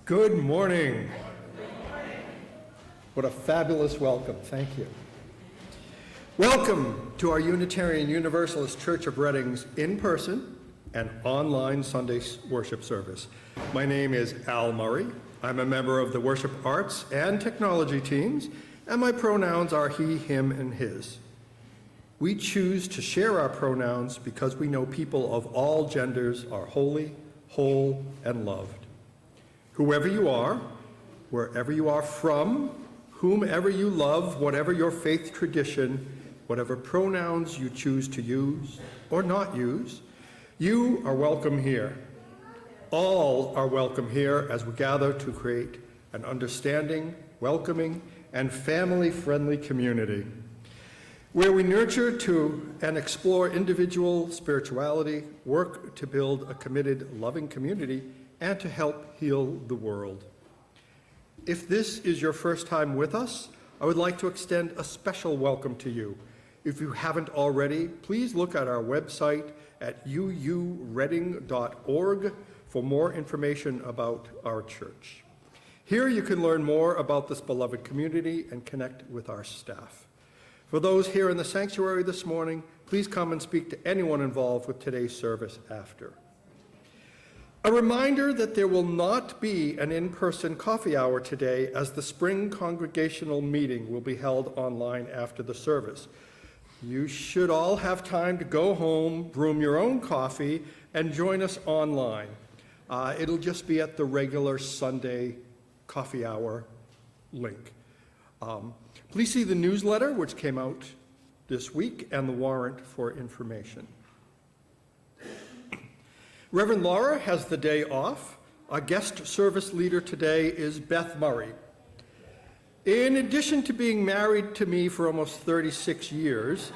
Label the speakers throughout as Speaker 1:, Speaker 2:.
Speaker 1: Good morning. What a fabulous welcome. Thank you. Welcome to our Unitarian Universalist Church of Reading's in-person and online Sunday worship service. My name is Al Murray. I'm a member of the worship arts and technology teams, and my pronouns are he, him, and his. We choose to share our pronouns because we know people of all genders are holy, whole, and loved. Whoever you are, wherever you are from, whomever you love, whatever your faith tradition, whatever pronouns you choose to use or not use, you are welcome here. All are welcome here as we gather to create an understanding, welcoming, and family-friendly community where we nurture to and explore individual spirituality, work to build a committed, loving community, and to help heal the world. If this is your first time with us, I would like to extend a special welcome to you. If you haven't already, please look at our website at uureading.org for more information about our church. Here you can learn more about this beloved community and connect with our staff. For those here in the sanctuary this morning, please come and speak to anyone involved with today's service after. A reminder that there will not be an in-person coffee hour today, as the spring congregational meeting will be held online after the service. You should all have time to go home, brew your own coffee, and join us online. It'll just be at the regular Sunday coffee hour link. Please see the newsletter, which came out this week, and the warrant for information. Reverend Laura has the day off. Our guest service leader today is Beth Murray. In addition to being married to me for almost 36 years,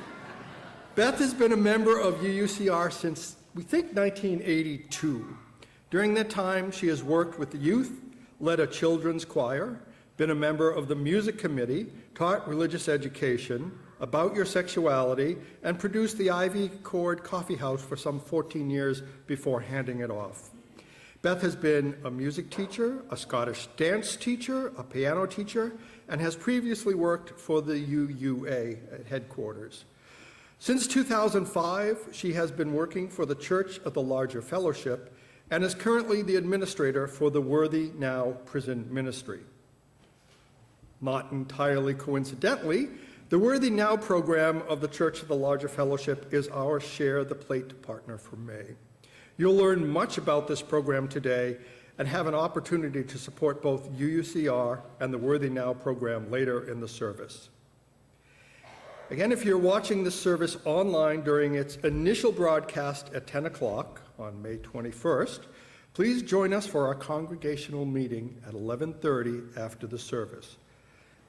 Speaker 1: Beth has been a member of UUCR since, we think, 1982. During that time, she has worked with the youth, led a children's choir, been a member of the music committee, taught religious education, about your sexuality, and produced the Ivy Cord Coffee House for some 14 years before handing it off. Beth has been a music teacher, a Scottish dance teacher, a piano teacher, and has previously worked for the UUA at headquarters. Since 2005, she has been working for the Church of the Larger Fellowship and is currently the administrator for the Worthy Now Prison Ministry. Not entirely coincidentally, the Worthy Now program of the Church of the Larger Fellowship is our Share the Plate partner for May. You'll learn much about this program today and have an opportunity to support both UUCR and the Worthy Now program later in the service. Again, if you're watching this service online during its initial broadcast at 10 o'clock on May 21st, please join us for our congregational meeting at 11:30 after the service.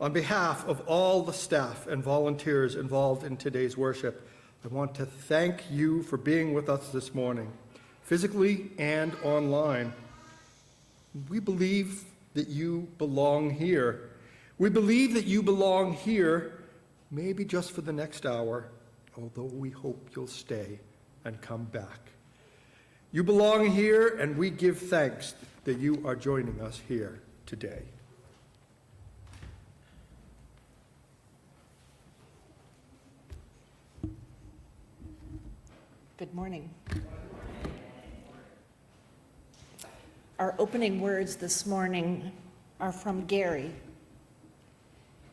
Speaker 1: On behalf of all the staff and volunteers involved in today's worship, I want to thank you for being with us this morning, physically and online. We believe that you belong here. We believe that you belong here, maybe just for the next hour, although we hope you'll stay and come back. You belong here, and we give thanks that you are joining us here today.
Speaker 2: Good morning. Our opening words this morning are from Gary,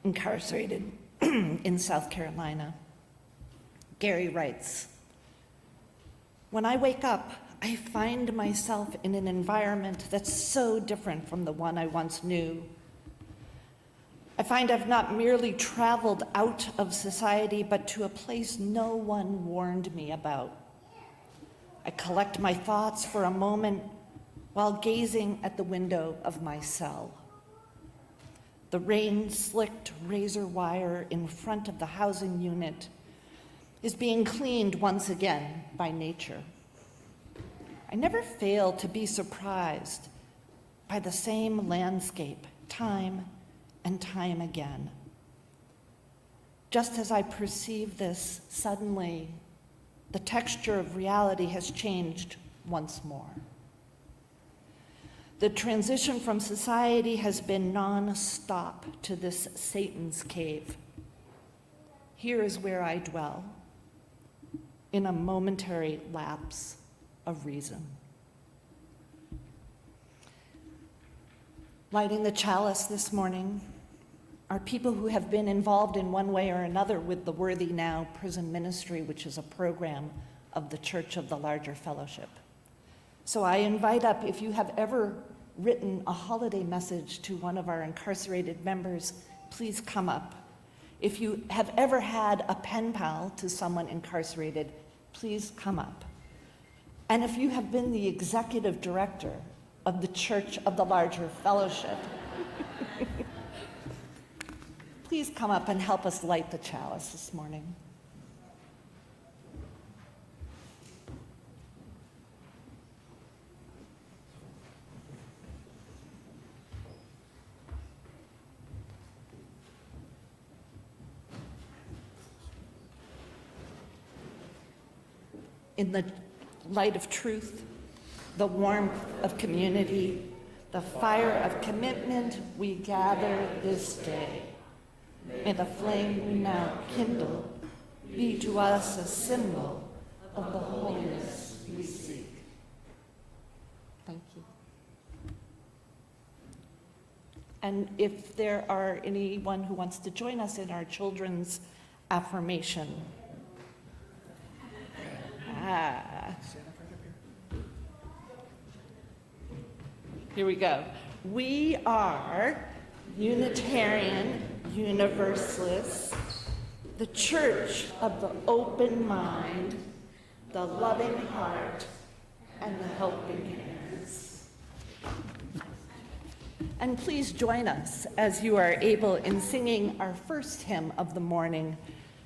Speaker 2: incarcerated in South Carolina. Gary writes, "When I wake up, I find myself in an environment that's so different from the one I once knew. I find I've not merely traveled out of society, but to a place no one warned me about. I collect my thoughts for a moment while gazing at the window of my cell. The rain-slicked razor wire in front of the housing unit is being cleaned once again by nature. I never fail to be surprised by the same landscape time and time again. Just as I perceive this, suddenly, the texture of reality has changed once more. The transition from society has been non-stop to this Satan's cave. Here is where I dwell, in a momentary lapse of reason. Lighting the chalice this morning are people who have been involved in one way or another with the Worthy Now Prison Ministry, which is a program of the Church of the Larger Fellowship. So I invite up, if you have ever written a holiday message to one of our incarcerated members, please come up. If you have ever had a pen pal to someone incarcerated, please come up. And if you have been the executive director of the Church of the Larger Fellowship, please come up and help us light the chalice this morning. In the light of truth, the warmth of community, the fire of commitment, we gather this day. May the flame we now kindle be to us a symbol of the holiness we seek. Thank you. And if there are anyone who wants to join us in our children's affirmation. Here we go. We are Unitarian Universalist, the Church of the open mind, the loving heart, and the helping hands. And please join us as you are able in singing our first hymn of the morning,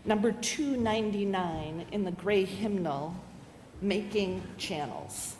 Speaker 2: number 299 in the gray hymnal, Making Channels.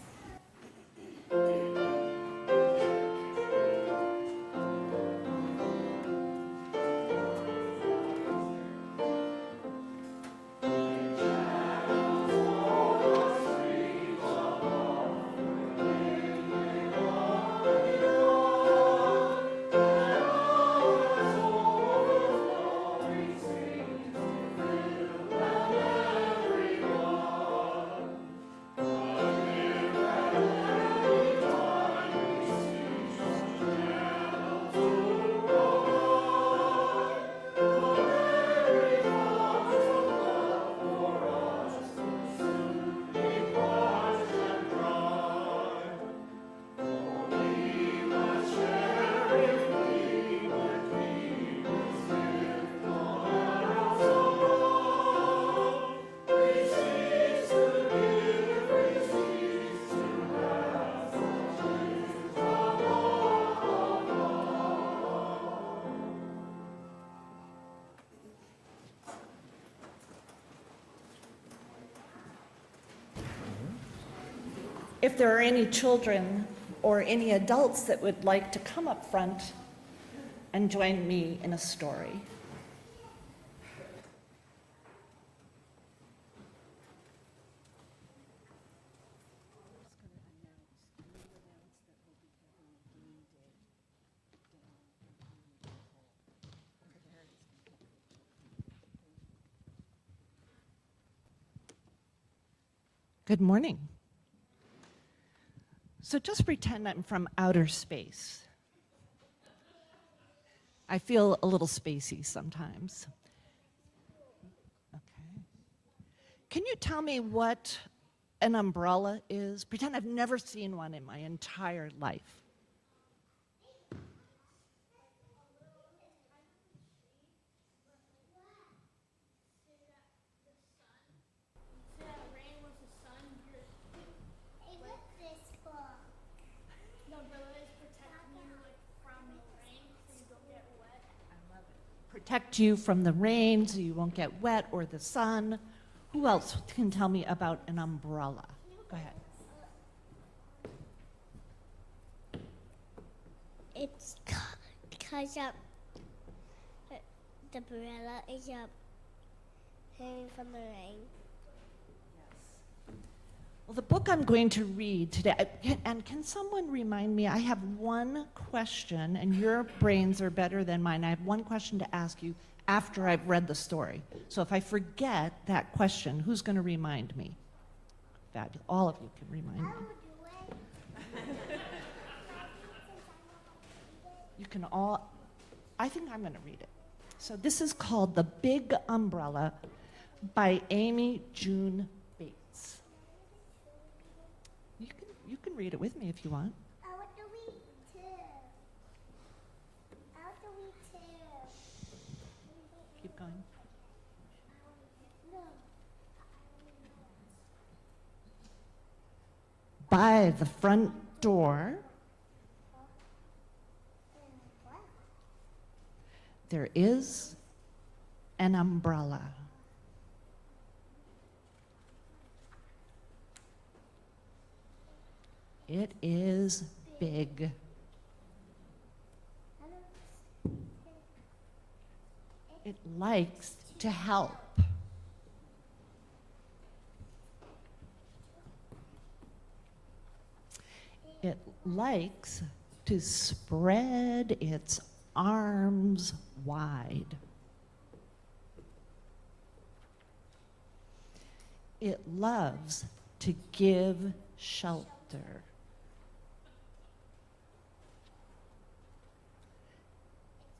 Speaker 2: If there are any children or any adults that would like to come up front and join me in a story. Good morning. So just pretend I'm from outer space. I feel a little spacey sometimes. Okay. Can you tell me what an umbrella is? Pretend I've never seen one in my entire life. Protect you from the rain so you won't get wet, or the sun. Who else can tell me about an umbrella? Go ahead.
Speaker 3: It's because the umbrella is hanging from the rain.
Speaker 2: Yes. Well, the book I'm going to read today, and can someone remind me, I have one question, and your brains are better than mine. I have one question to ask you after I've read the story. So if I forget that question, who's going to remind me? Fabulous. All of you can remind me. You can all, I think I'm going to read it. So this is called The Big Umbrella by Amy June Bates. You can read it with me if you want.
Speaker 3: I want to read too. I want to read too.
Speaker 2: Keep going.
Speaker 3: No.
Speaker 2: By the front door,
Speaker 3: What?
Speaker 2: there is an umbrella. It is big. It likes to help. It likes to spread its arms wide. It loves to give shelter.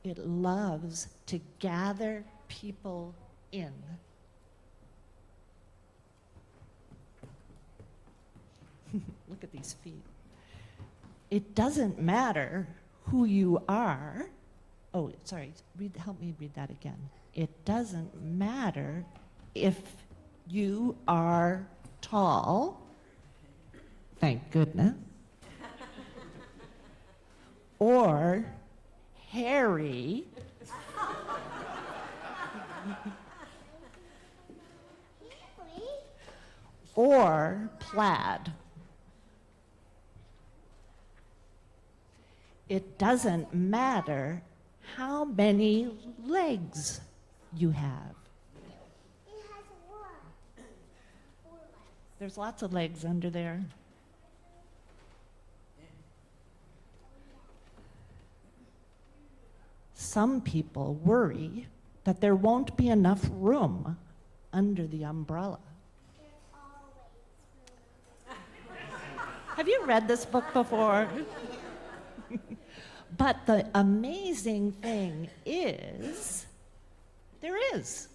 Speaker 2: It loves to gather people in. Look at these feet. It doesn't matter who you are. Oh, sorry, help me read that again. It doesn't matter if you are tall, thank goodness, or hairy, or plaid. It doesn't matter how many legs you have.
Speaker 3: It has one. 4 legs.
Speaker 2: There's lots of legs under there. Some people worry that there won't be enough room under the umbrella.
Speaker 3: There's always room.
Speaker 2: Have you read this book before? But the amazing thing is, there is.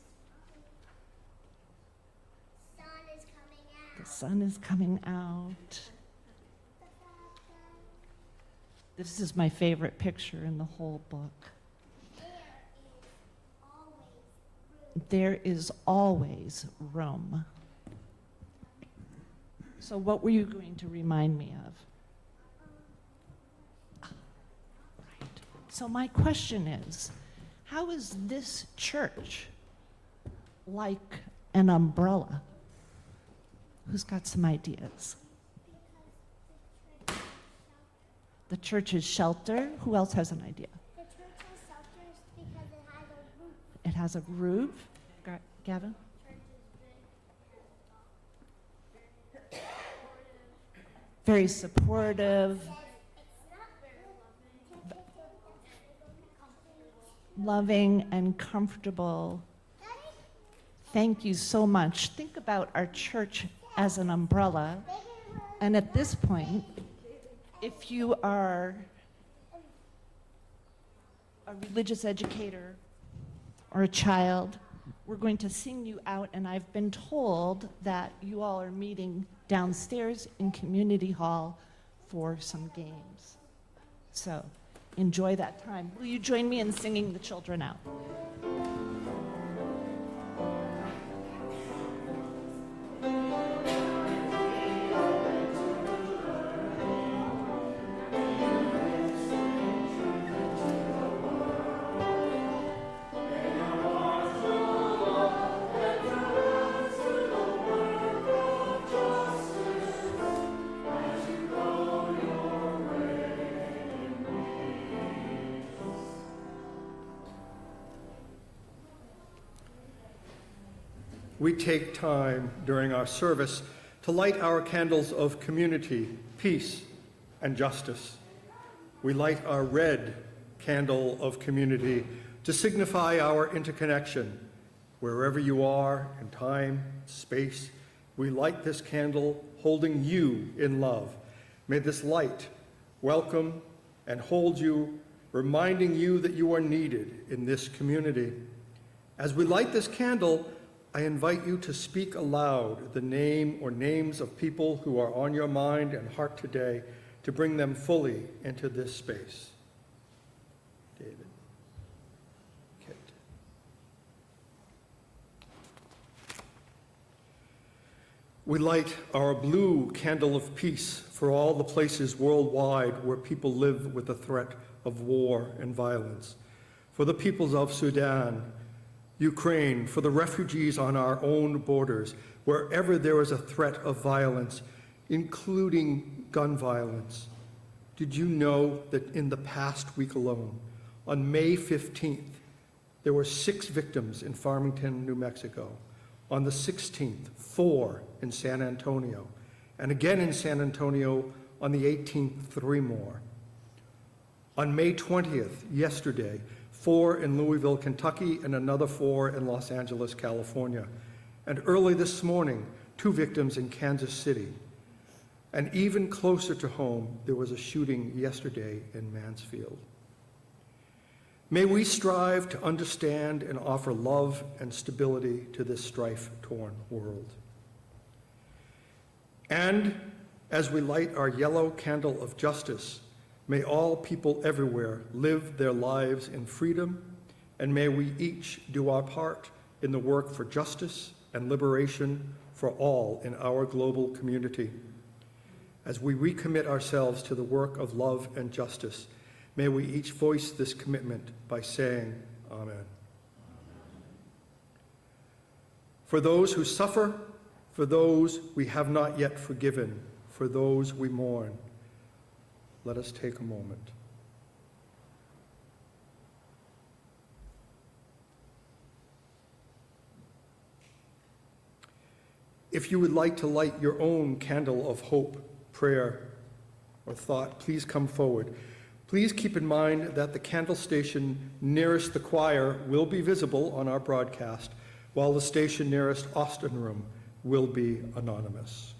Speaker 3: Sun is coming out.
Speaker 2: The sun is coming out. This is my favorite picture in the whole book. There is always room. So what were you going to remind me of? Right. So my question is, how is this church like an umbrella? Who's got some ideas? The church is shelter. Who else has an idea?
Speaker 3: The church has shelters because it has a roof.
Speaker 2: It has a roof. Gavin? Very supportive, loving, and comfortable. Thank you so much. Think about our church as an umbrella. And at this point, if you are a religious educator or a child, we're going to sing you out, and I've been told that you all are meeting downstairs in Community Hall for some games. So enjoy that time. Will you join me in singing the children out?
Speaker 1: We take time during our service to light our candles of community, peace, and justice. We light our red candle of community to signify our interconnection. Wherever you are in time, space, we light this candle holding you in love. May this light welcome and hold you, reminding you that you are needed in this community. As we light this candle, I invite you to speak aloud the name or names of people who are on your mind and heart today, to bring them fully into this space. David. Kit. We light our blue candle of peace for all the places worldwide where people live with the threat of war and violence. For the peoples of Sudan, Ukraine, for the refugees on our own borders, wherever there is a threat of violence, including gun violence. Did you know that in the past week alone, on May 15th, there were 6 victims in Farmington, New Mexico. On the 16th, 4 in San Antonio. And again in San Antonio on the 18th, 3 more. On May 20th, yesterday, 4 in Louisville, Kentucky, and another 4 in Los Angeles, California. And early this morning, 2 victims in Kansas City. And even closer to home, there was a shooting yesterday in Mansfield. May we strive to understand and offer love and stability to this strife-torn world. And as we light our yellow candle of justice, may all people everywhere live their lives in freedom, and may we each do our part in the work for justice and liberation for all in our global community. As we recommit ourselves to the work of love and justice, may we each voice this commitment by saying, Amen. For those who suffer, for those we have not yet forgiven, for those we mourn, let us take a moment. If you would like to light your own candle of hope, prayer, or thought, please come forward. Please keep in mind that the candle station nearest the choir will be visible on our broadcast, while the station nearest Austin Room will be anonymous.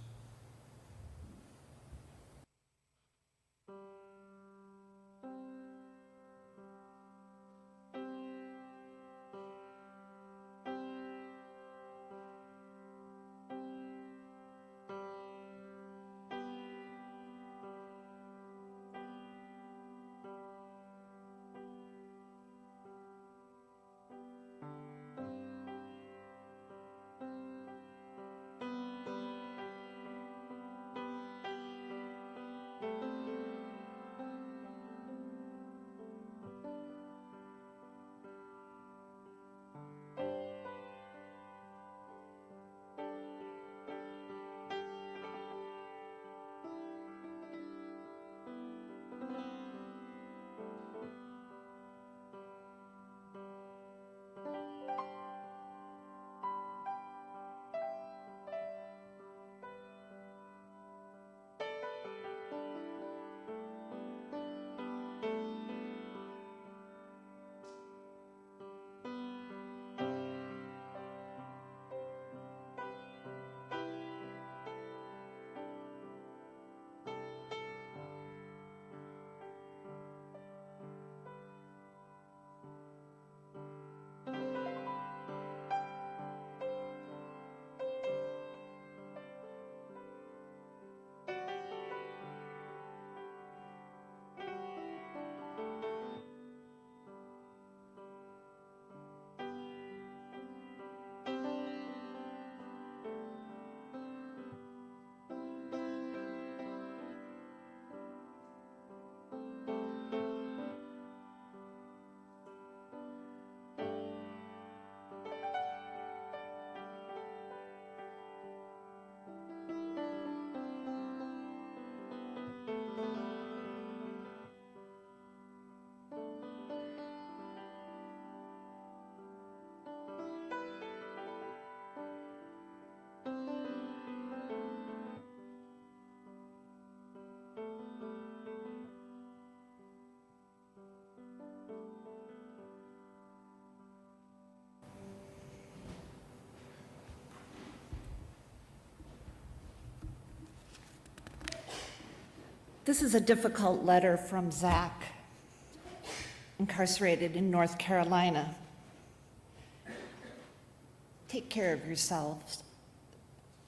Speaker 2: This is a difficult letter from Zach, incarcerated in North Carolina. Take care of yourselves.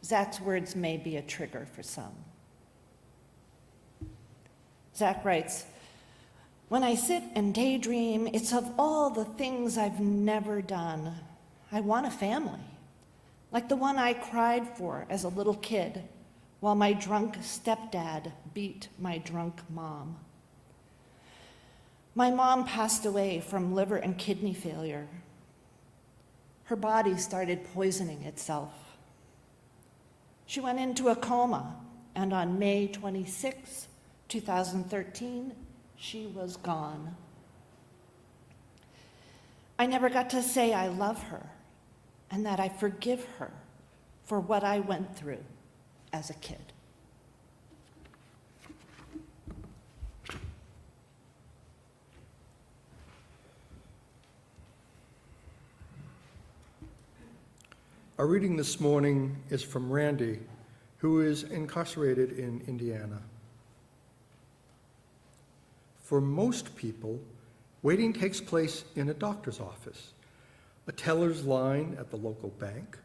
Speaker 2: Zach's words may be a trigger for some. Zach writes, "When I sit and daydream, it's of all the things I've never done. I want a family, like the one I cried for as a little kid, while my drunk stepdad beat my drunk mom. My mom passed away from liver and kidney failure. Her body started poisoning itself. She went into a coma, and on May 26, 2013, she was gone. I never got to say I love her and that I forgive her for what I went through as a kid."
Speaker 1: Our reading this morning is from Randy, who is incarcerated in Indiana. For most people, waiting takes place in a doctor's office, a teller's line at the local bank,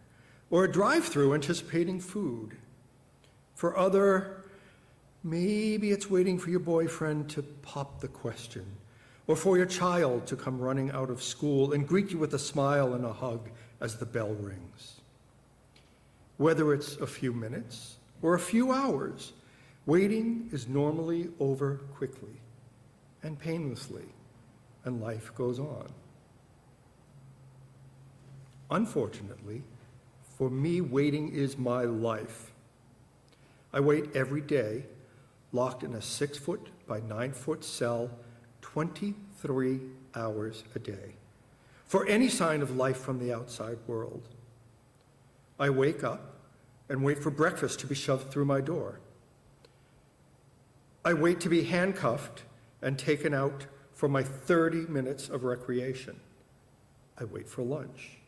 Speaker 1: or a drive-through anticipating food. For other, maybe it's waiting for your boyfriend to pop the question, or for your child to come running out of school and greet you with a smile and a hug as the bell rings. Whether it's a few minutes or a few hours, waiting is normally over quickly and painlessly, and life goes on. Unfortunately, for me, waiting is my life. I wait every day, locked in a 6-foot by 9-foot cell, 23 hours a day, for any sign of life from the outside world. I wake up and wait for breakfast to be shoved through my door. I wait to be handcuffed and taken out for my 30 minutes of recreation. I wait for lunch.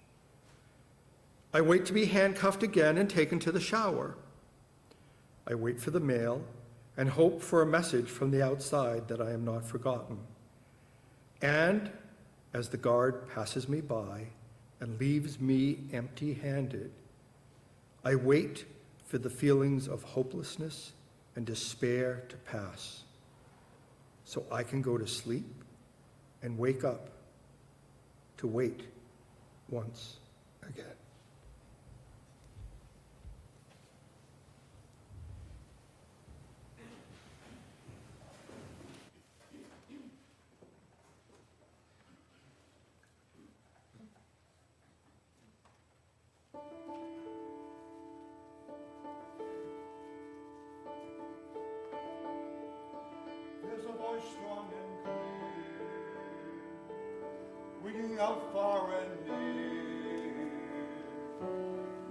Speaker 1: I wait to be handcuffed again and taken to the shower. I wait for the mail and hope for a message from the outside that I am not forgotten. And as the guard passes me by and leaves me empty-handed, I wait for the feelings of hopelessness and despair to pass, so I can go to sleep and wake up to wait once again.
Speaker 4: There's a voice strong and clear, ringing out far and near.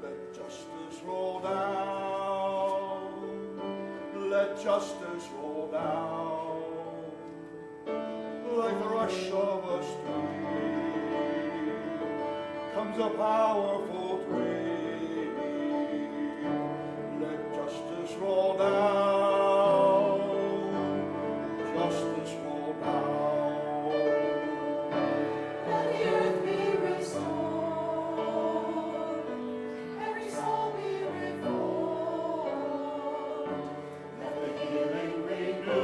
Speaker 4: Let justice roll down, let justice roll down, like the rush of a stream comes a powerful dream. Let justice roll down, justice roll down.
Speaker 5: Let the earth be restored, every soul be reformed. Let the healing renew,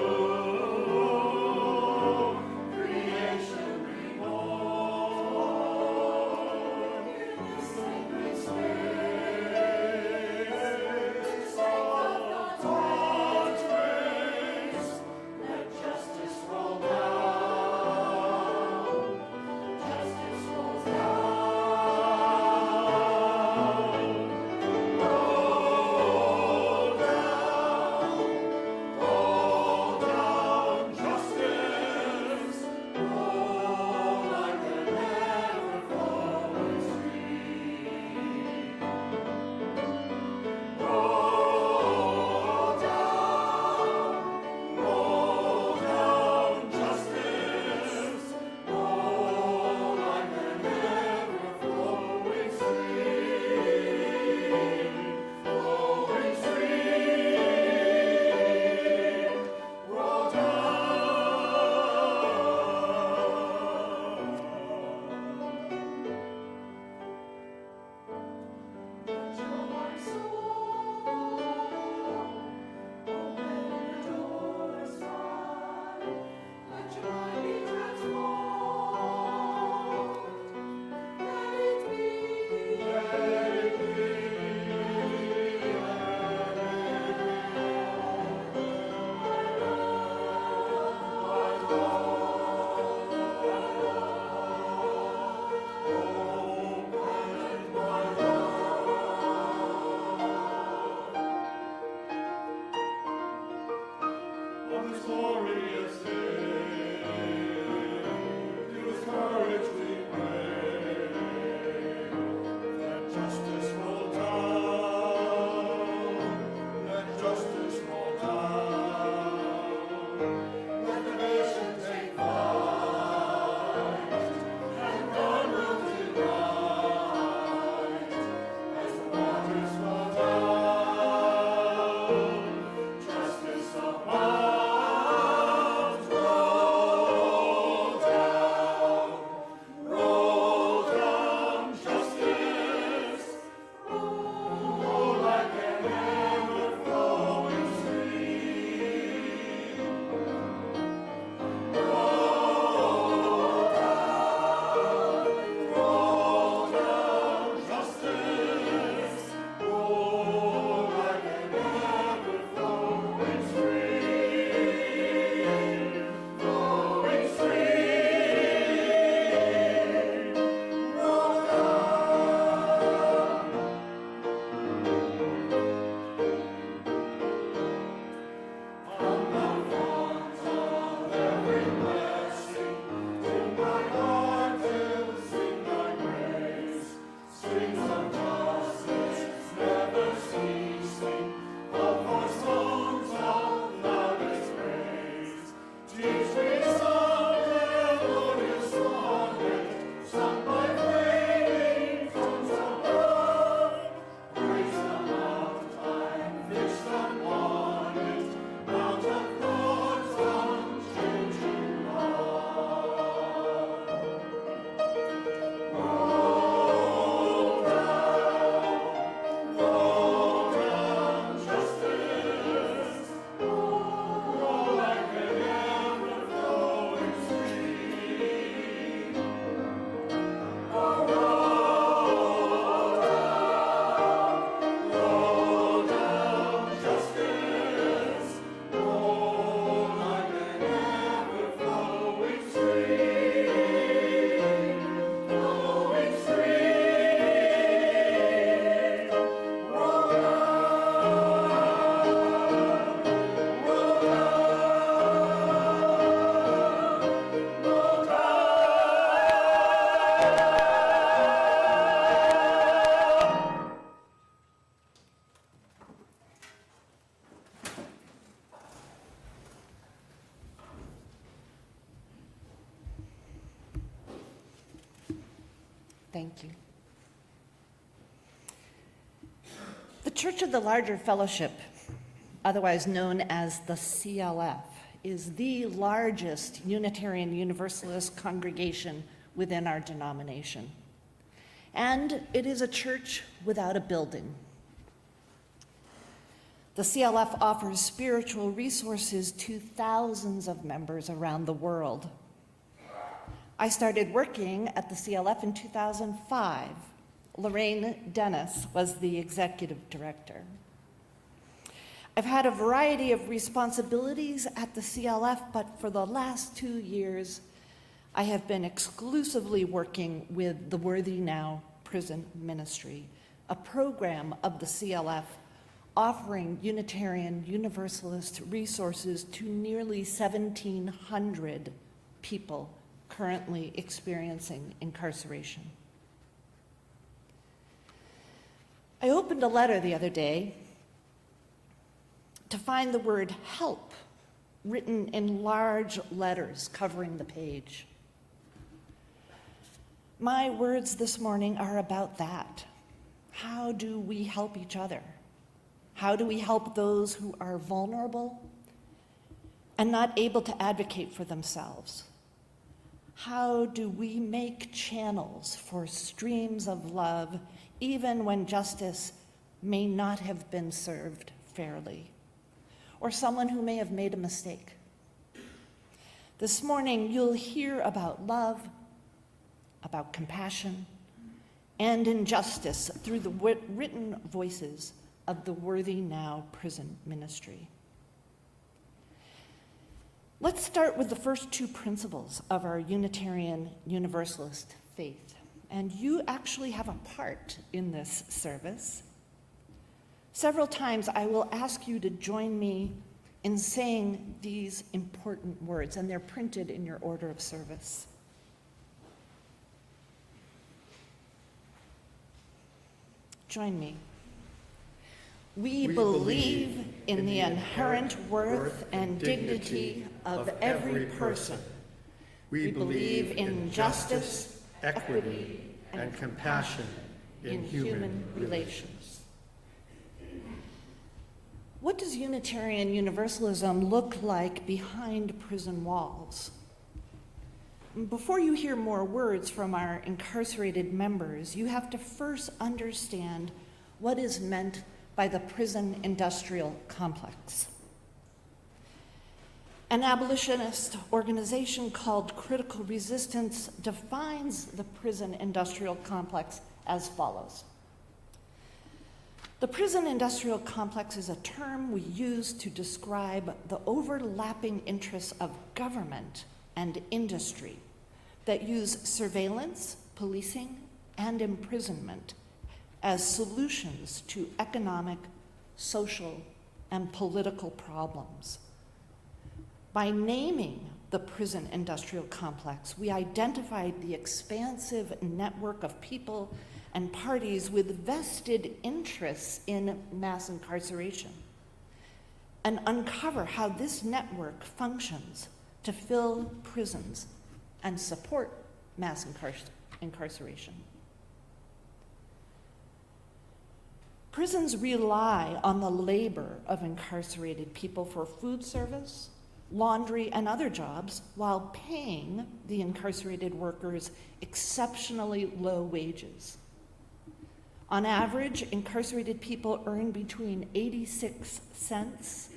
Speaker 5: creation reborn. The sacred spirit
Speaker 2: Thank you. The Church of the Larger Fellowship, otherwise known as the CLF, is the largest Unitarian Universalist congregation within our denomination. And it is a church without a building. The CLF offers spiritual resources to thousands of members around the world. I started working at the CLF in 2005. Lorraine Dennis was the executive director. I've had a variety of responsibilities at the CLF, but for the last 2 years, I have been exclusively working with the Worthy Now Prison Ministry, a program of the CLF offering Unitarian Universalist resources to nearly 1,700 people currently experiencing incarceration. I opened a letter the other day to find the word help written in large letters covering the page. My words this morning are about that. How do we help each other? How do we help those who are vulnerable and not able to advocate for themselves? How do we make channels for streams of love even when justice may not have been served fairly, or someone who may have made a mistake? This morning, you'll hear about love, about compassion, and injustice through the written voices of the Worthy Now Prison Ministry. Let's start with the first two principles of our Unitarian Universalist faith. And you actually have a part in this service. Several times I will ask you to join me in saying these important words, and they're printed in your order of service. Join me. We believe in the inherent worth and dignity of every person. We believe in justice, equity, and compassion in human relations. What does Unitarian Universalism look like behind prison walls? Before you hear more words from our incarcerated members, you have to first understand what is meant by the prison industrial complex. An abolitionist organization called Critical Resistance defines the prison industrial complex as follows. The prison industrial complex is a term we use to describe the overlapping interests of government and industry that use surveillance, policing, and imprisonment as solutions to economic, social, and political problems. By naming the prison industrial complex, we identified the expansive network of people and parties with vested interests in mass incarceration, and uncover how this network functions to fill prisons and support mass incarceration. Prisons rely on the labor of incarcerated people for food service, laundry, and other jobs while paying the incarcerated workers exceptionally low wages. On average, incarcerated people earn between 86 cents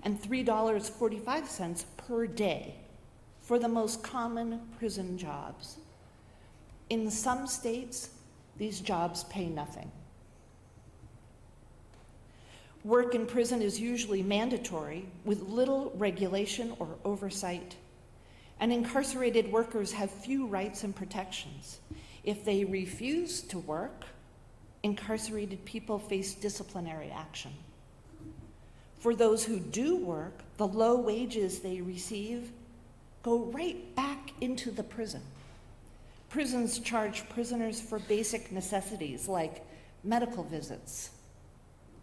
Speaker 2: and $3.45 per day for the most common prison jobs. In some states, these jobs pay nothing. Work in prison is usually mandatory with little regulation or oversight, and incarcerated workers have few rights and protections. If they refuse to work, incarcerated people face disciplinary action. For those who do work, the low wages they receive go right back into the prison. Prisons charge prisoners for basic necessities like medical visits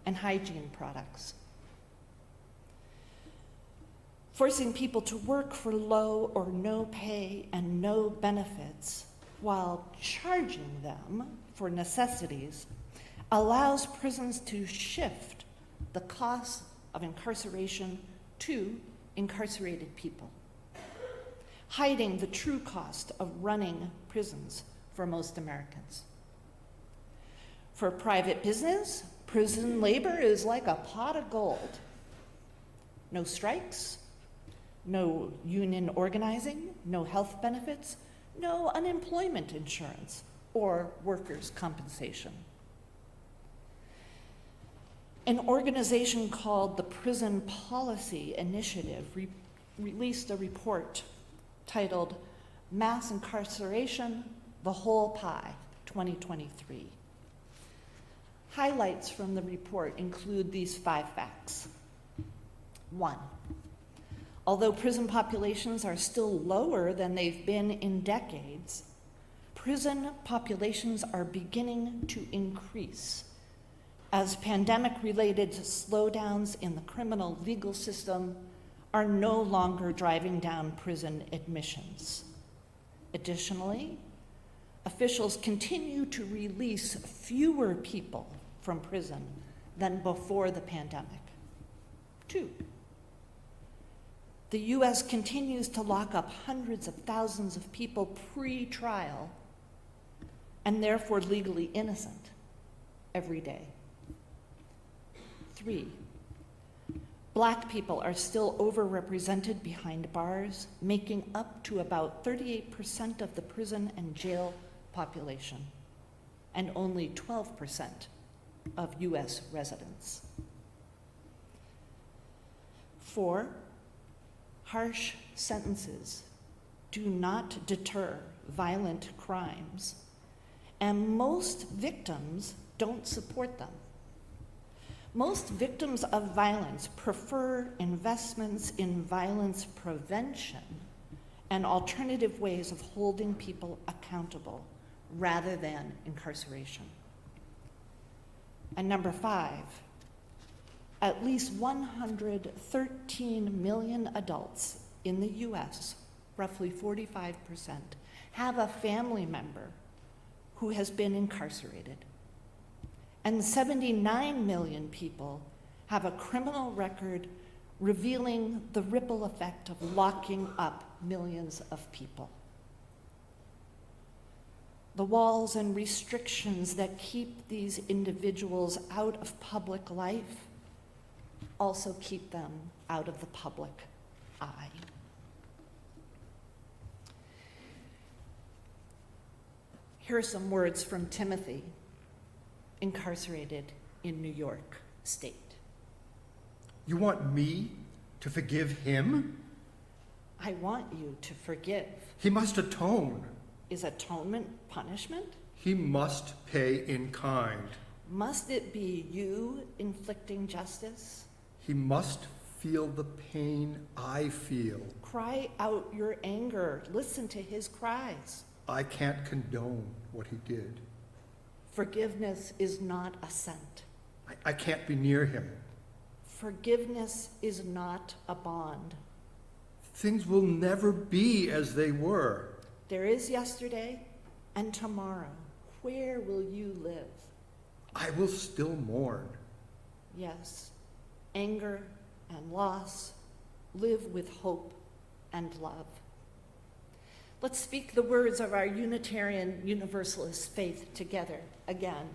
Speaker 2: and hygiene products. Forcing people to work for low or no pay and no benefits while charging them for necessities, allows prisons to shift the cost of incarceration to incarcerated people, hiding the true cost of running prisons for most Americans. For private business, prison labor is like a pot of gold. No strikes, no union organizing, no health benefits, no unemployment insurance or workers' compensation. An organization called the Prison Policy Initiative released a report titled Mass Incarceration, the Whole Pie, 2023. Highlights from the report include these 5 facts. 1, although prison populations are still lower than they've been in decades, prison populations are beginning to increase as pandemic-related slowdowns in the criminal legal system are no longer driving down prison admissions. Additionally, officials continue to release fewer people from prison than before the pandemic. 2, the U.S. continues to lock up hundreds of thousands of people pre-trial and therefore legally innocent every day. 3, Black people are still overrepresented behind bars, making up to about 38% of the prison and jail population, and only 12% of U.S. residents. 4, harsh sentences do not deter violent crimes, and most victims don't support them. Most victims of violence prefer investments in violence prevention and alternative ways of holding people accountable rather than incarceration. And number 5, at least 113 million adults in the US, roughly 45%, have a family member who has been incarcerated. And 79 million people have a criminal record revealing the ripple effect of locking up millions of people. The walls and restrictions that keep these individuals out of public life also keep them out of the public eye. Here are some words from Timothy, incarcerated in New York State.
Speaker 1: You want me to forgive him?
Speaker 2: I want you to forgive.
Speaker 1: He must atone.
Speaker 2: Is atonement punishment?
Speaker 1: He must pay in kind.
Speaker 2: Must it be you inflicting justice?
Speaker 1: He must feel the pain I feel.
Speaker 2: Cry out your anger. Listen to his cries.
Speaker 1: I can't condone what he did.
Speaker 2: Forgiveness is not assent.
Speaker 1: I can't be near him.
Speaker 2: Forgiveness is not a bond.
Speaker 1: Things will never be as they were.
Speaker 2: There is yesterday and tomorrow. Where will you live?
Speaker 1: I will still mourn.
Speaker 2: Yes, anger and loss live with hope and love. Let's speak the words of our Unitarian Universalist faith together again.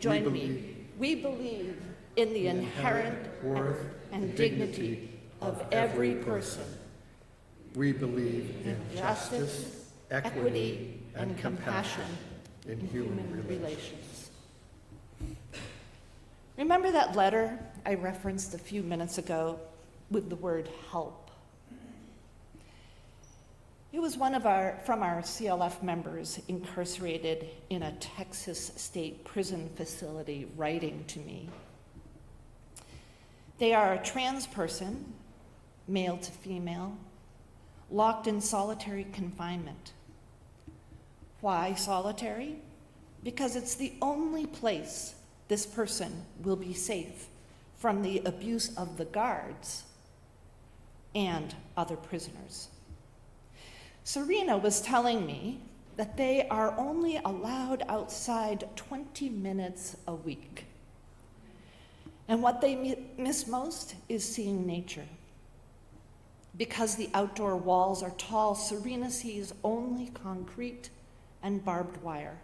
Speaker 2: Join me. We believe in the inherent worth and dignity of every person.
Speaker 1: We believe in
Speaker 2: Justice, equity, and compassion
Speaker 1: in human relations.
Speaker 2: Remember that letter I referenced a few minutes ago with the word help? It was from our CLF members incarcerated in a Texas state prison facility writing to me. They are a trans person, male to female, locked in solitary confinement. Why solitary? Because it's the only place this person will be safe from the abuse of the guards and other prisoners. Serena was telling me that they are only allowed outside 20 minutes a week. And what they miss most is seeing nature. Because the outdoor walls are tall, Serena sees only concrete and barbed wire.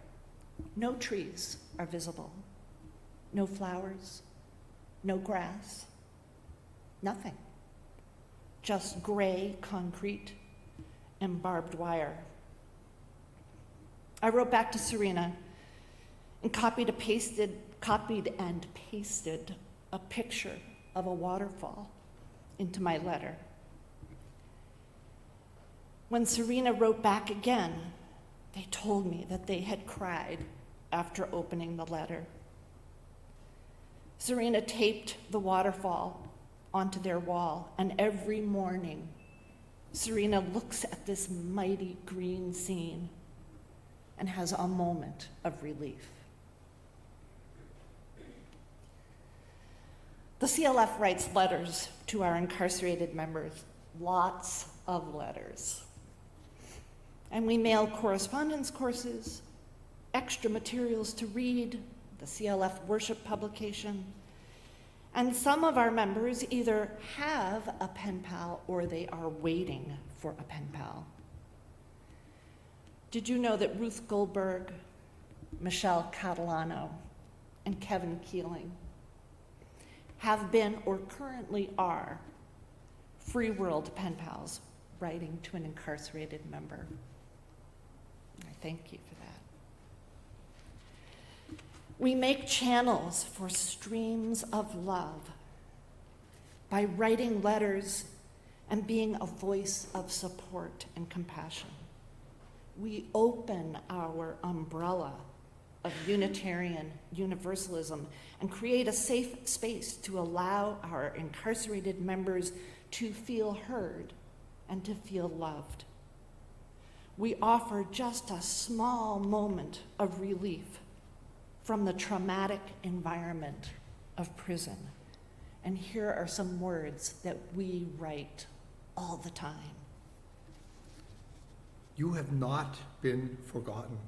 Speaker 2: No trees are visible. No flowers, no grass, nothing. Just gray concrete and barbed wire. I wrote back to Serena and copied and pasted a picture of a waterfall into my letter. When Serena wrote back again, they told me that they had cried after opening the letter. Serena taped the waterfall onto their wall, and every morning, Serena looks at this mighty green scene and has a moment of relief. The CLF writes letters to our incarcerated members, lots of letters. And we mail correspondence courses, extra materials to read, the CLF worship publication, and some of our members either have a pen pal or they are waiting for a pen pal. Did you know that Ruth Goldberg, Michelle Catalano, and Kevin Keeling have been or currently are free world pen pals writing to an incarcerated member? I thank you for that. We make channels for streams of love by writing letters and being a voice of support and compassion. We open our umbrella of Unitarian Universalism and create a safe space to allow our incarcerated members to feel heard and to feel loved. We offer just a small moment of relief from the traumatic environment of prison. And here are some words that we write all the time.
Speaker 1: You have not been forgotten.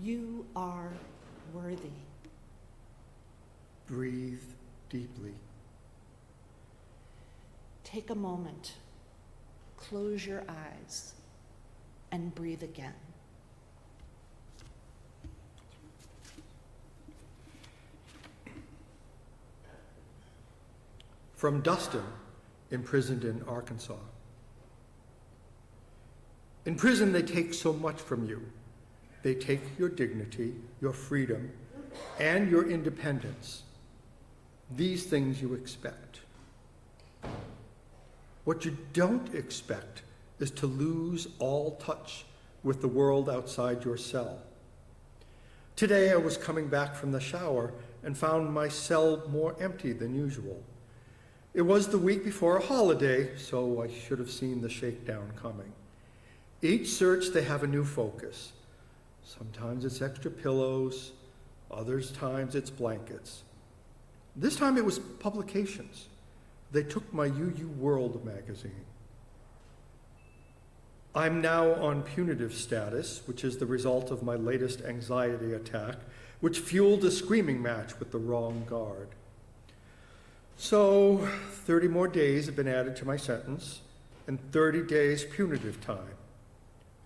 Speaker 2: You are worthy.
Speaker 1: Breathe deeply.
Speaker 2: Take a moment, close your eyes, and breathe again.
Speaker 1: From Dustin, imprisoned in Arkansas. In prison, they take so much from you. They take your dignity, your freedom, and your independence. These things you expect. What you don't expect is to lose all touch with the world outside your cell. Today, I was coming back from the shower and found my cell more empty than usual. It was the week before a holiday, so I should have seen the shakedown coming. Each search, they have a new focus. Sometimes it's extra pillows, other times it's blankets. This time it was publications. They took my UU World magazine. I'm now on punitive status, which is the result of my latest anxiety attack, which fueled a screaming match with the wrong guard. So 30 more days have been added to my sentence, and 30 days punitive time.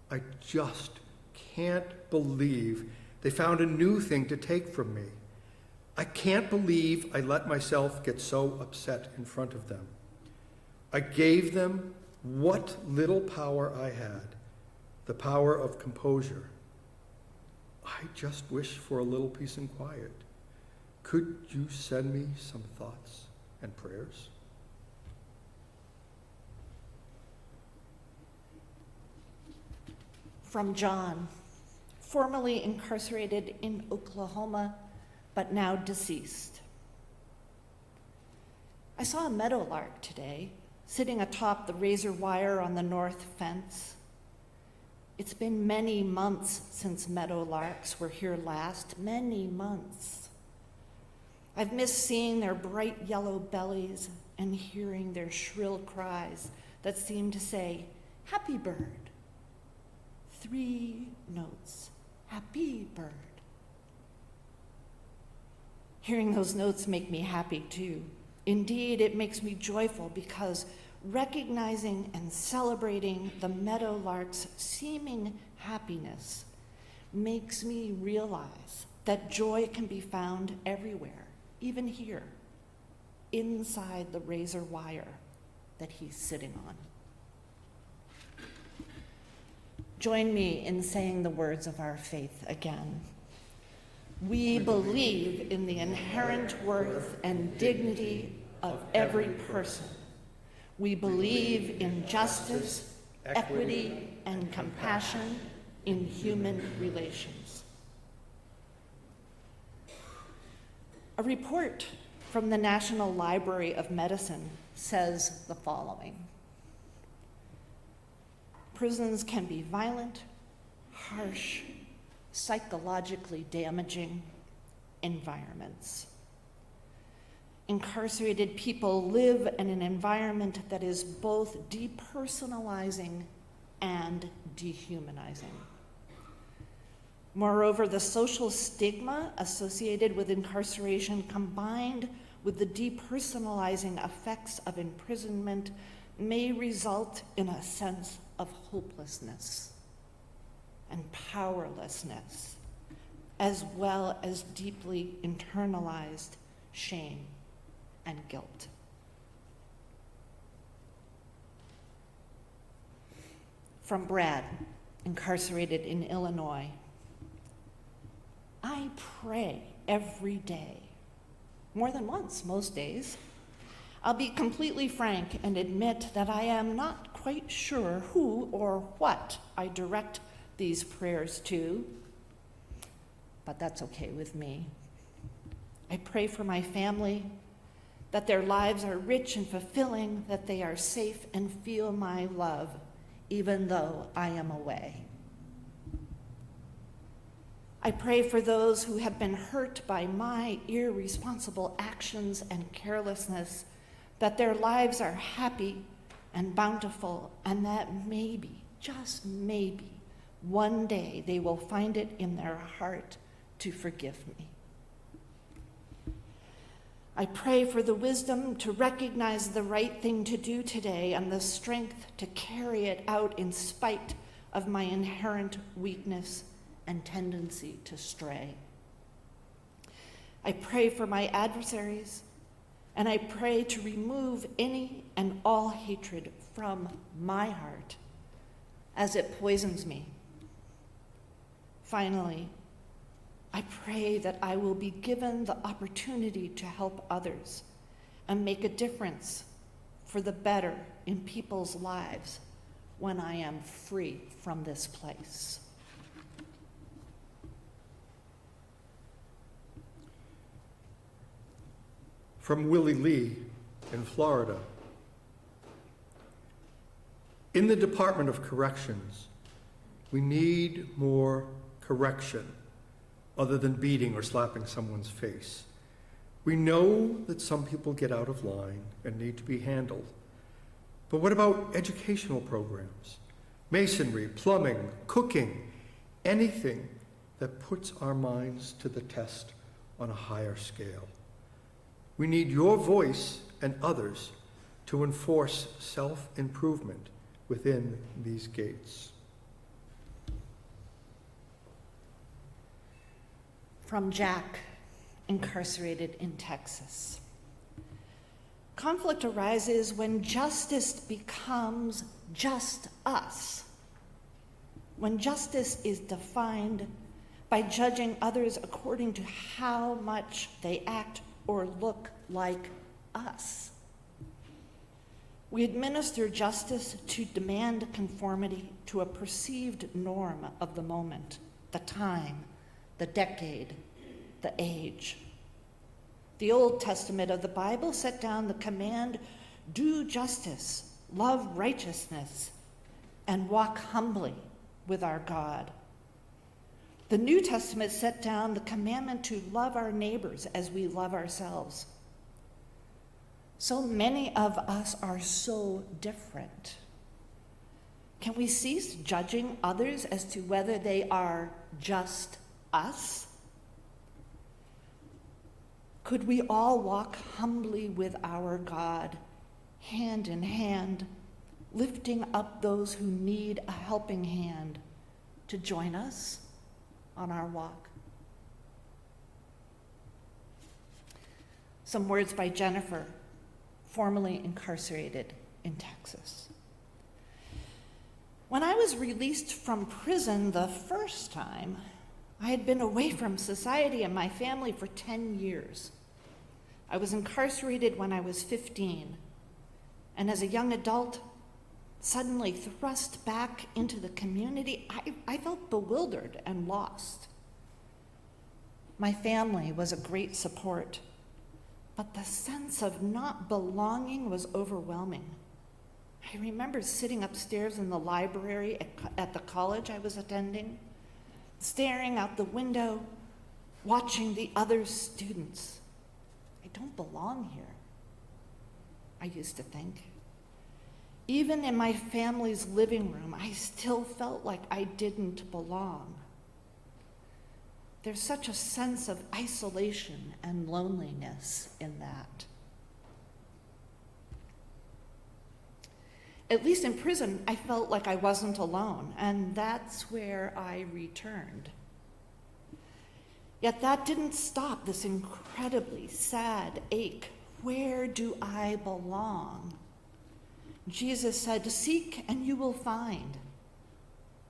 Speaker 1: I just can't believe they found a new thing to take from me. I can't believe I let myself get so upset in front of them. I gave them what little power I had, the power of composure. I just wish for a little peace and quiet. Could you send me some thoughts and prayers?
Speaker 2: From John, formerly incarcerated in Oklahoma, but now deceased. I saw a meadowlark today, sitting atop the razor wire on the north fence. It's been many months since meadowlarks were here last, many months. I've missed seeing their bright yellow bellies and hearing their shrill cries that seem to say, "Happy bird, 3 notes. Happy bird. Hearing those notes make me happy too. Indeed, it makes me joyful because recognizing and celebrating the meadowlark's seeming happiness makes me realize that joy can be found everywhere, even here, inside the razor wire that he's sitting on. Join me in saying the words of our faith again. We believe in the inherent worth and dignity of every person. We believe in justice, equity, and compassion in human relations. A report from the National Library of Medicine says the following. Prisons can be violent, harsh, psychologically damaging environments. Incarcerated people live in an environment that is both depersonalizing and dehumanizing. Moreover, the social stigma associated with incarceration combined with the depersonalizing effects of imprisonment may result in a sense of hopelessness and powerlessness, as well as deeply internalized shame and guilt. From Brad, incarcerated in Illinois. I pray every day, more than once most days. I'll be completely frank and admit that I am not quite sure who or what I direct these prayers to, but that's okay with me. I pray for my family, that their lives are rich and fulfilling, that they are safe and feel my love, even though I am away. I pray for those who have been hurt by my irresponsible actions and carelessness, that their lives are happy and bountiful, and that maybe, just maybe, one day they will find it in their heart to forgive me. I pray for the wisdom to recognize the right thing to do today and the strength to carry it out in spite of my inherent weakness and tendency to stray. I pray for my adversaries, and I pray to remove any and all hatred from my heart as it poisons me. Finally, I pray that I will be given the opportunity to help others and make a difference for the better in people's lives when I am free from this place.
Speaker 1: From Willie Lee in Florida. In the Department of Corrections, we need more correction other than beating or slapping someone's face. We know that some people get out of line and need to be handled. But what about educational programs? Masonry, plumbing, cooking, anything that puts our minds to the test on a higher scale. We need your voice and others to enforce self-improvement within these gates.
Speaker 2: From Jack, incarcerated in Texas. Conflict arises when justice becomes just us. When justice is defined by judging others according to how much they act or look like us. We administer justice to demand conformity to a perceived norm of the moment, the time, the decade, the age. The Old Testament of the Bible set down the command, do justice, love righteousness, and walk humbly with our God. The New Testament set down the commandment to love our neighbors as we love ourselves. So many of us are so different. Can we cease judging others as to whether they are just us? Could we all walk humbly with our God, hand in hand, lifting up those who need a helping hand to join us on our walk? Some words by Jennifer, formerly incarcerated in Texas. When I was released from prison the first time, I had been away from society and my family for 10 years. I was incarcerated when I was 15, and as a young adult, suddenly thrust back into the community, I felt bewildered and lost. My family was a great support, but the sense of not belonging was overwhelming. I remember sitting upstairs in the library at the college I was attending, staring out the window, watching the other students. I don't belong here, I used to think. Even in my family's living room, I still felt like I didn't belong. There's such a sense of isolation and loneliness in that. At least in prison, I felt like I wasn't alone, and that's where I returned. Yet that didn't stop this incredibly sad ache. Where do I belong? Jesus said, "Seek and you will find."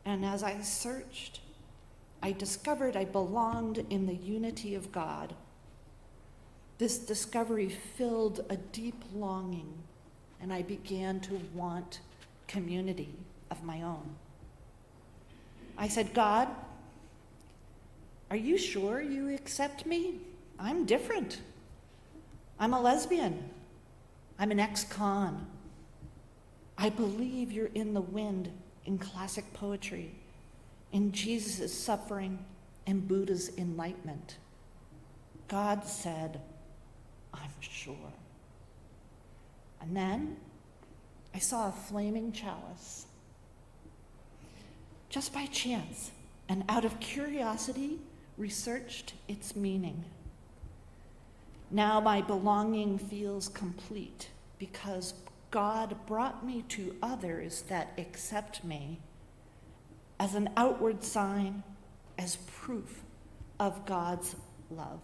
Speaker 2: And as I searched, I discovered I belonged in the unity of God. This discovery filled a deep longing, and I began to want community of my own. I said, "God, are you sure you accept me? I'm different. I'm a lesbian. I'm an ex-con. I believe you're in the wind in classic poetry, in Jesus' suffering and Buddha's enlightenment." God said, "I'm sure." And then I saw a flaming chalice. Just by chance, and out of curiosity, researched its meaning. Now my belonging feels complete because God brought me to others that accept me as an outward sign, as proof of God's love.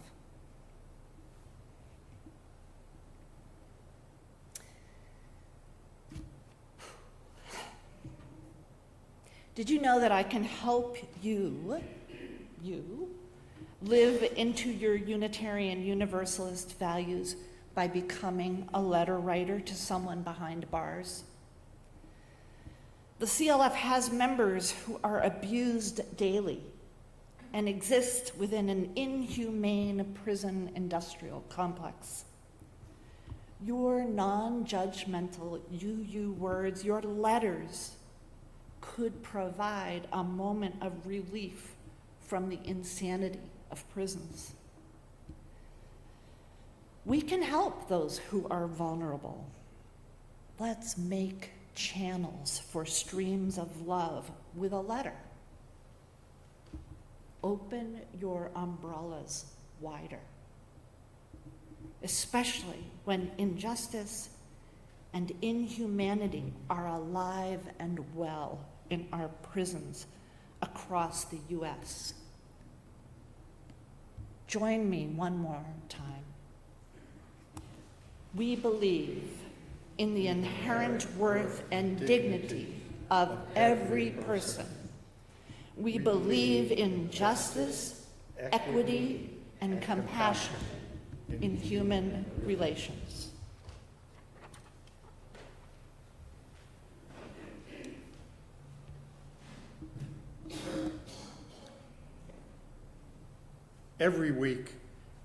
Speaker 2: Did you know that I can help you live into your Unitarian Universalist values by becoming a letter writer to someone behind bars? The CLF has members who are abused daily and exist within an inhumane prison industrial complex. Your non-judgmental UU words, your letters, could provide a moment of relief from the insanity of prisons. We can help those who are vulnerable. Let's make channels for streams of love with a letter. Open your umbrellas wider, especially when injustice and inhumanity are alive and well in our prisons across the U.S. Join me one more time. We believe in the inherent worth and dignity of every person. We believe in justice, equity, and compassion in human relations.
Speaker 1: Every week,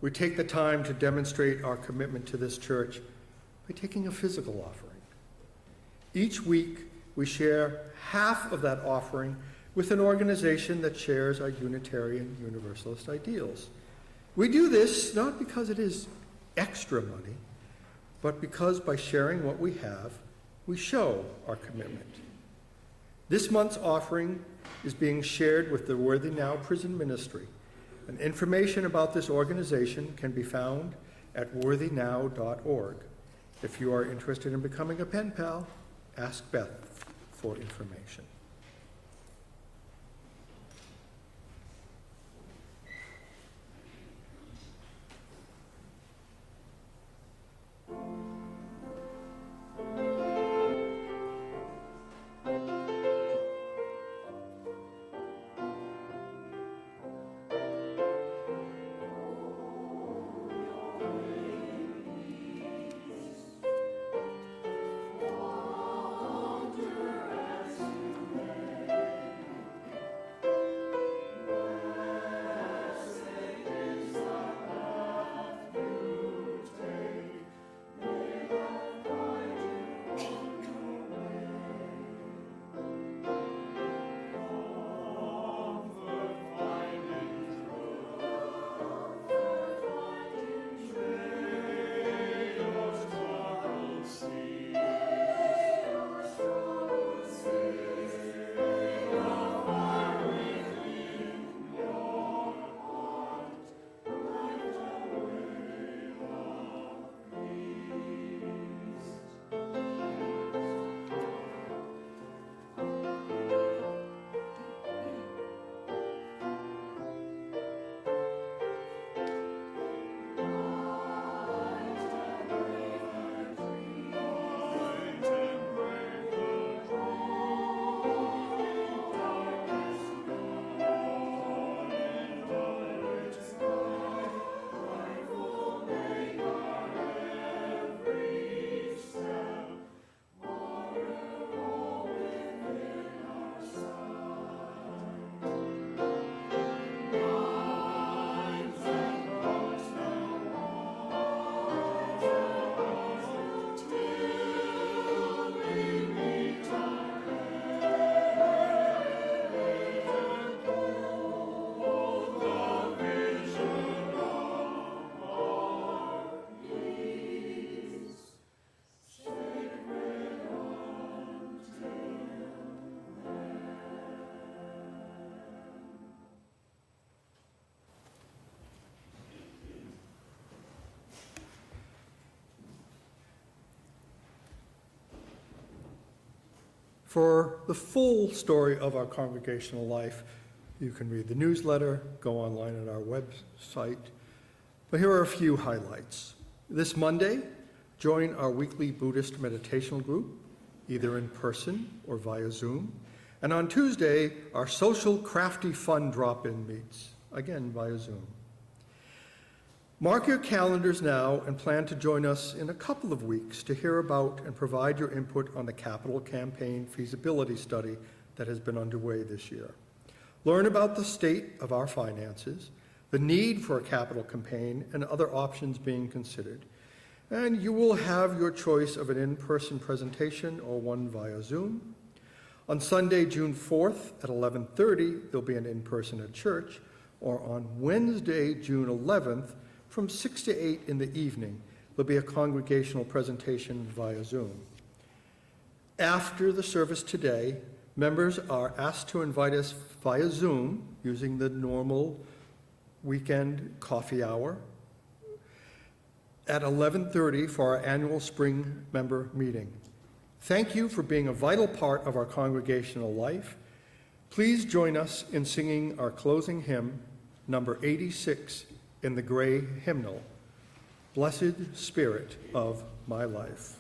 Speaker 1: we take the time to demonstrate our commitment to this church by taking a physical offering. Each week, we share half of that offering with an organization that shares our Unitarian Universalist ideals. We do this not because it is extra money, but because by sharing what we have, we show our commitment. This month's offering is being shared with the Worthy Now Prison Ministry, and information about this organization can be found at worthynow.org. If you are interested in becoming a pen pal, ask Beth for information. For the full story of our congregational life, you can read the newsletter, go online at our website. But here are a few highlights. This Monday, join our weekly Buddhist meditational group, either in person or via Zoom. And on Tuesday, our social crafty fun drop-in meets, again via Zoom. Mark your calendars now and plan to join us in a couple of weeks to hear about and provide your input on the capital campaign feasibility study that has been underway this year. Learn about the state of our finances, the need for a capital campaign, and other options being considered. And you will have your choice of an in-person presentation or one via Zoom. On Sunday, June 4th at 11:30, there'll be an in-person at church, or on Wednesday, June 11th, from 6 to 8 in the evening, there'll be a congregational presentation via Zoom. After the service today, members are asked to invite us via Zoom using the normal weekend coffee hour at 11:30 for our annual spring member meeting. Thank you for being a vital part of our congregational life. Please join us in singing our closing hymn, number 86, in the gray hymnal, Blessed Spirit of My Life.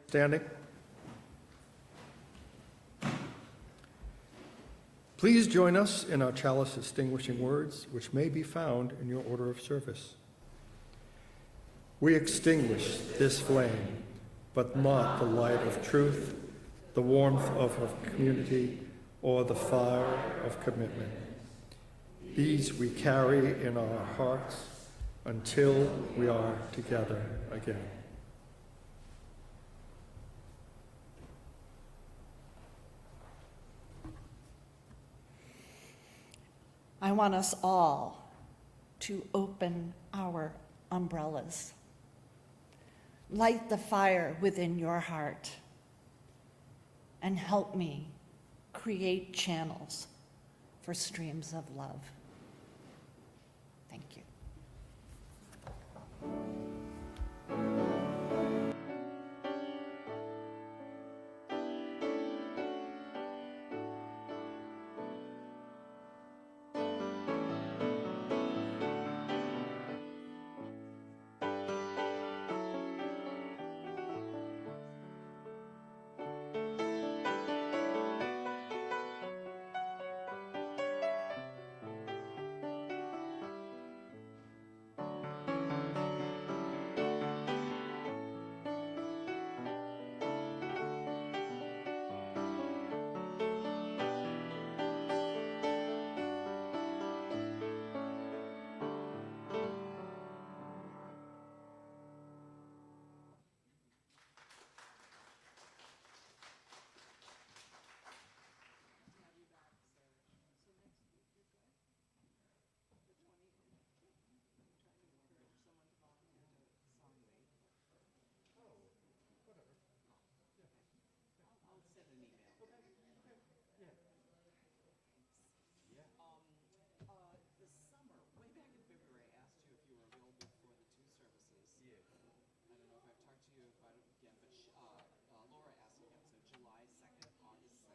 Speaker 1: Standing. Please join us in our chalice extinguishing words, which may be found in your order of service. We extinguish this flame, but not the light of truth, the warmth of community, or the fire of commitment. These we carry in our hearts until we are together again.
Speaker 2: I want us all to open our umbrellas. Light the fire within your heart and help me create channels for streams of love.